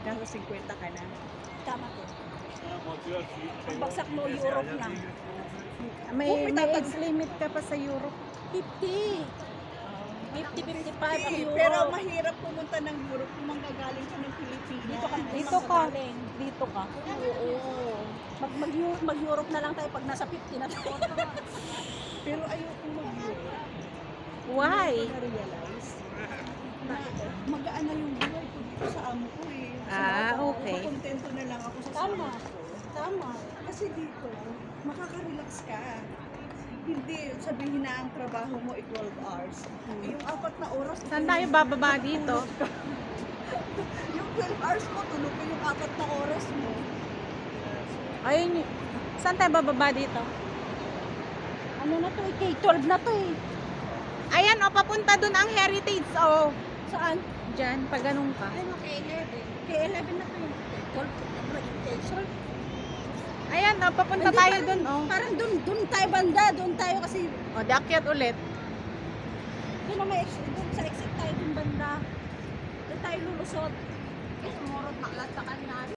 Nasa 50 ka na. Tama ko. Ang bagsak mo, Europe na. May age limit ka pa sa Europe. 50. 50-55 ang Europe. Pero mahirap pumunta ng Europe kung manggagaling ka ng Pilipinas. Dito ka. Dito ka. Oo. Mag-Europe na lang tayo pag nasa 50 na tayo. Pero ayoko mag-Europe. Why? Na-realize na magaan na yung buhay ko dito sa amo ko eh. Okay. Makontento na lang ako sa Tama. amo ko. Tama. Kasi dito, makaka-relax ka. Hindi sabihin na ang trabaho mo ay 12 hours. Yung 4 na oras. Saan tayo bababa dito? Yung 12 hours mo, tulog ko yung 4 na oras mo. Ayun, saan tayo bababa dito? Ano na to? K-12 na to eh. Ayan, papunta dun ang heritage. Saan? Diyan, pag ganun ka. Ay, K-11. K-11 na to yung K-12. K-12. Ayan, papunta Hindi, tayo parang- dun, Parang dun tayo banda. Dun tayo kasi di akyat ulit. dun na may exit. Dun sa exit tayo dun banda. Dun tayo lulusot. Eh, sumurot maklat sa kanya.